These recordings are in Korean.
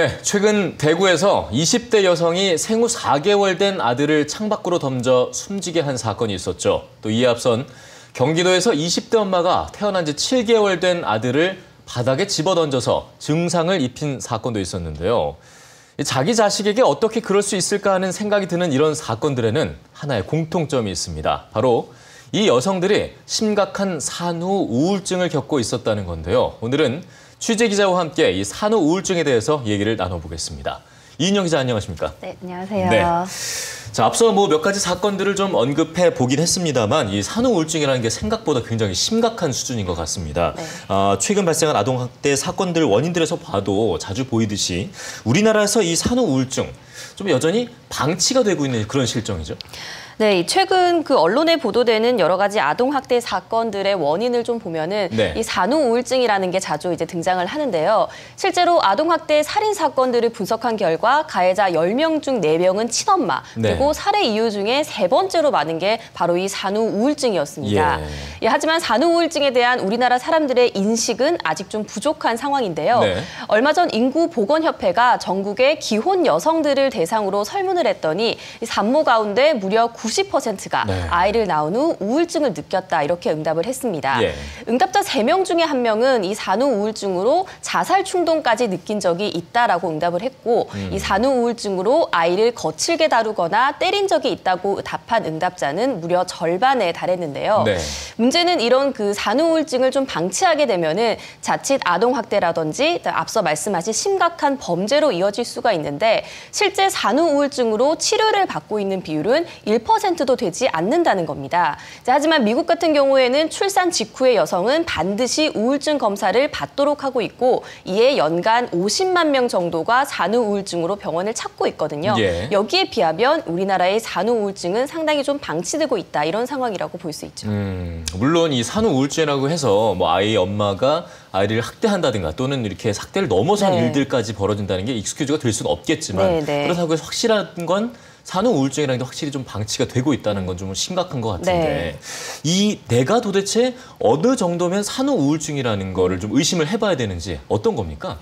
네, 최근 대구에서 20대 여성이 생후 4개월 된 아들을 창밖으로 던져 숨지게 한 사건이 있었죠. 또 이에 앞선 경기도에서 20대 엄마가 태어난 지 7개월 된 아들을 바닥에 집어던져서 증상을 입힌 사건도 있었는데요. 자기 자식에게 어떻게 그럴 수 있을까 하는 생각이 드는 이런 사건들에는 하나의 공통점이 있습니다. 바로 이 여성들이 심각한 산후 우울증을 겪고 있었다는 건데요. 오늘은 취재 기자와 함께 이 산후 우울증에 대해서 얘기를 나눠보겠습니다. 이인영 기자 안녕하십니까? 네, 안녕하세요. 네. 자, 앞서 몇 가지 사건들을 좀 언급해 보긴 했습니다만 이 산후 우울증이라는 게 생각보다 굉장히 심각한 수준인 것 같습니다. 네. 최근 발생한 아동학대 사건들 원인들에서 봐도 자주 보이듯이 우리나라에서 이 산후 우울증 좀 여전히 방치가 되고 있는 그런 실정이죠. 네, 최근 그 언론에 보도되는 여러 가지 아동학대 사건들의 원인을 좀 보면은 네. 이 산후 우울증이라는 게 자주 이제 등장을 하는데요. 실제로 아동학대 살인 사건들을 분석한 결과 가해자 10명 중 4명은 친엄마, 네. 그리고 살해 이유 중에 3번째로 많은 게 바로 이 산후 우울증이었습니다. 예, 하지만 산후 우울증에 대한 우리나라 사람들의 인식은 아직 좀 부족한 상황인데요. 네. 얼마 전 인구보건협회가 전국의 기혼 여성들을 대상으로 설문을 했더니 이 산모 가운데 무려 90%가 네. 아이를 낳은 후 우울증을 느꼈다 이렇게 응답을 했습니다. 예. 응답자 3명 중에 1명은 이 산후 우울증으로 자살 충동까지 느낀 적이 있다라고 응답을 했고 이 산후 우울증으로 아이를 거칠게 다루거나 때린 적이 있다고 답한 응답자는 무려 절반에 달했는데요. 네. 문제는 이런 그 산후 우울증을 좀 방치하게 되면은 자칫 아동 학대라든지 앞서 말씀하신 심각한 범죄로 이어질 수가 있는데 실제 산후 우울증으로 치료를 받고 있는 비율은 1%도 되지 않는다는 겁니다. 자, 하지만 미국 같은 경우에는 출산 직후의 여성은 반드시 우울증 검사를 받도록 하고 있고 이에 연간 50만 명 정도가 산후 우울증으로 병원을 찾고 있거든요. 예. 여기에 비하면 우리나라의 산후 우울증은 상당히 좀 방치되고 있다 이런 상황이라고 볼 수 있죠. 물론 이 산후 우울증이라고 해서 아이 엄마가 아이를 학대한다든가 또는 이렇게 학대를 넘어선 네. 일들까지 벌어진다는 게 익스큐즈가 될 수는 없겠지만 네. 그렇다고 해서 확실한 건 산후 우울증이라는 게 확실히 좀 방치가 되고 있다는 건 좀 심각한 것 같은데 이 내가 도대체 어느 정도면 산후 우울증이라는 거를 좀 의심을 해봐야 되는지 어떤 겁니까?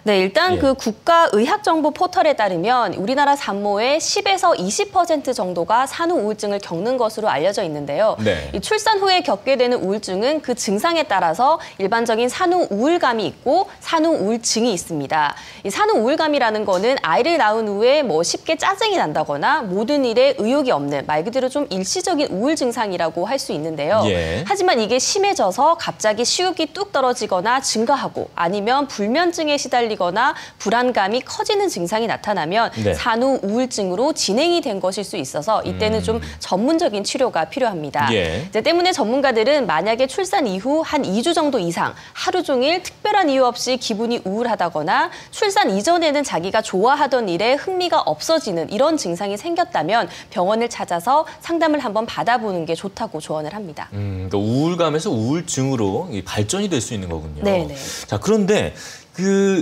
네, 일단 예. 그 국가의학정보 포털에 따르면 우리나라 산모의 10에서 20% 정도가 산후 우울증을 겪는 것으로 알려져 있는데요. 네. 이 출산 후에 겪게 되는 우울증은 그 증상에 따라서 일반적인 산후 우울감이 있고 산후 우울증이 있습니다. 이 산후 우울감이라는 거는 아이를 낳은 후에 쉽게 짜증이 난다거나 모든 일에 의욕이 없는 말 그대로 좀 일시적인 우울 증상이라고 할 수 있는데요. 예. 하지만 이게 심해져서 갑자기 식욕이 뚝 떨어지거나 증가하고 아니면 불면증에 시달리거나 불안감이 커지는 증상이 나타나면 네. 산후 우울증으로 진행이 된 것일 수 있어서 이때는 좀 전문적인 치료가 필요합니다. 예. 이제 때문에 전문가들은 만약에 출산 이후 한 2주 정도 이상 하루 종일 특별한 이유 없이 기분이 우울하다거나 출산 이전에는 자기가 좋아하던 일에 흥미가 없어지는 이런 증상이 생겼다면 병원을 찾아서 상담을 한번 받아보는 게 좋다고 조언을 합니다. 그러니까 우울감에서 우울증으로 발전이 될 수 있는 거군요. 네네. 자, 그런데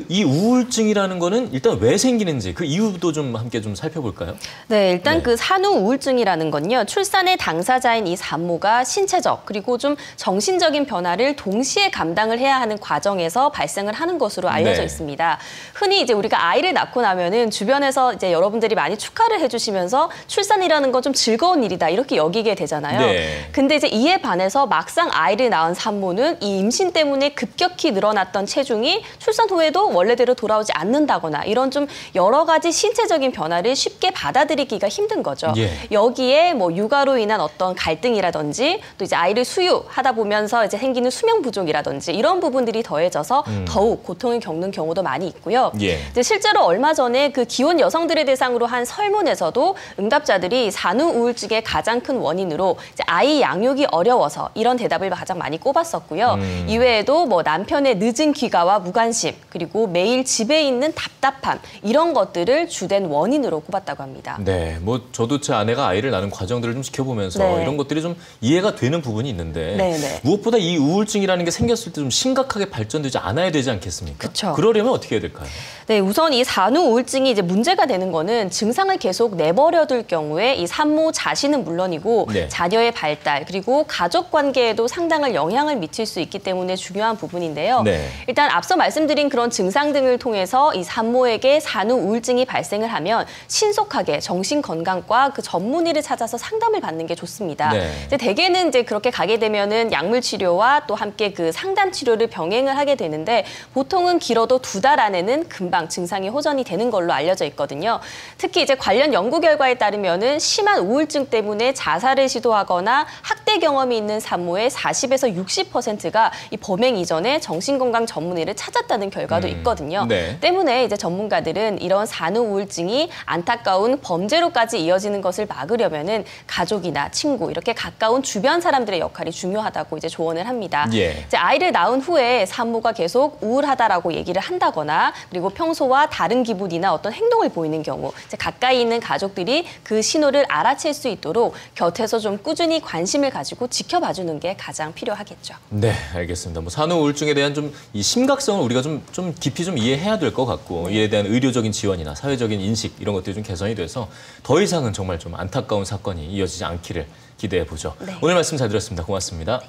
이 우울증이라는 거는 일단 왜 생기는지 그 이유도 좀 함께 좀 살펴볼까요? 네, 일단 네. 그 산후 우울증이라는 건요. 출산의 당사자인 이 산모가 신체적 그리고 좀 정신적인 변화를 동시에 감당을 해야 하는 과정에서 발생을 하는 것으로 알려져 네. 있습니다. 흔히 이제 우리가 아이를 낳고 나면은 주변에서 이제 여러분들이 많이 축하를 해주시면서 출산이라는 건 좀 즐거운 일이다 이렇게 여기게 되잖아요. 네. 근데 이제 이에 반해서 막상 아이를 낳은 산모는 이 임신 때문에 급격히 늘어났던 체중이 출산 후에도 원래대로 돌아오지 않는다거나 이런 좀 여러 가지 신체적인 변화를 쉽게 받아들이기가 힘든 거죠. 예. 여기에 육아로 인한 어떤 갈등이라든지 또 이제 아이를 수유하다 보면서 이제 생기는 수면 부족이라든지 이런 부분들이 더해져서 더욱 고통을 겪는 경우도 많이 있고요. 예. 이제 실제로 얼마 전에 그 기혼 여성들을 대상으로 한 설문에서도 응답자들이 산후 우울증의 가장 큰 원인으로 이제 아이 양육이 어려워서 이런 대답을 가장 많이 꼽았었고요. 이외에도 남편의 늦은 귀가와 무관심 그리고 매일 집에 있는 답답함 이런 것들을 주된 원인으로 꼽았다고 합니다. 네, 저도 제 아내가 아이를 낳는 과정들을 좀 지켜보면서 네. 이런 것들이 좀 이해가 되는 부분이 있는데 네. 무엇보다 이 우울증이라는 게 생겼을 때 좀 심각하게 발전되지 않아야 되지 않겠습니까? 그쵸. 그러려면 어떻게 해야 될까요? 네, 우선 이 산후 우울증이 이제 문제가 되는 거는 증상을 계속 내버려둘 경우에 이 산모 자신은 물론이고 네. 자녀의 발달 그리고 가족 관계에도 상당한 영향을 미칠 수 있기 때문에 중요한 부분인데요. 네. 일단 앞서 말씀드린 말씀드린 그런 증상 등을 통해서 이 산모에게 산후 우울증이 발생을 하면 신속하게 정신건강과 그 전문의를 찾아서 상담을 받는 게 좋습니다. 네. 이제 대개는 이제 그렇게 가게 되면은 약물 치료와 또 함께 그 상담 치료를 병행을 하게 되는데 보통은 길어도 2달 안에는 금방 증상이 호전이 되는 걸로 알려져 있거든요. 특히 이제 관련 연구 결과에 따르면은 심한 우울증 때문에 자살을 시도하거나 학대 경험이 있는 산모의 40에서 60%가 이 범행 이전에 정신건강 전문의를 찾았다는 결과도 있거든요. 네. 때문에 이제 전문가들은 이런 산후 우울증이 안타까운 범죄로까지 이어지는 것을 막으려면은 가족이나 친구 이렇게 가까운 주변 사람들의 역할이 중요하다고 이제 조언을 합니다. 예. 이제 아이를 낳은 후에 산모가 계속 우울하다라고 얘기를 한다거나 그리고 평소와 다른 기분이나 어떤 행동을 보이는 경우 이제 가까이 있는 가족들이 그 신호를 알아챌 수 있도록 곁에서 좀 꾸준히 관심을 가지고 지켜봐주는 게 가장 필요하겠죠. 네, 알겠습니다. 뭐 산후 우울증에 대한 좀 이 심각성을 우리가 좀 깊이 좀 이해해야 될 것 같고 이에 대한 의료적인 지원이나 사회적인 인식 이런 것들이 좀 개선이 돼서 더 이상은 정말 좀 안타까운 사건이 이어지지 않기를 기대해 보죠. 네. 오늘 말씀 잘 들었습니다. 고맙습니다.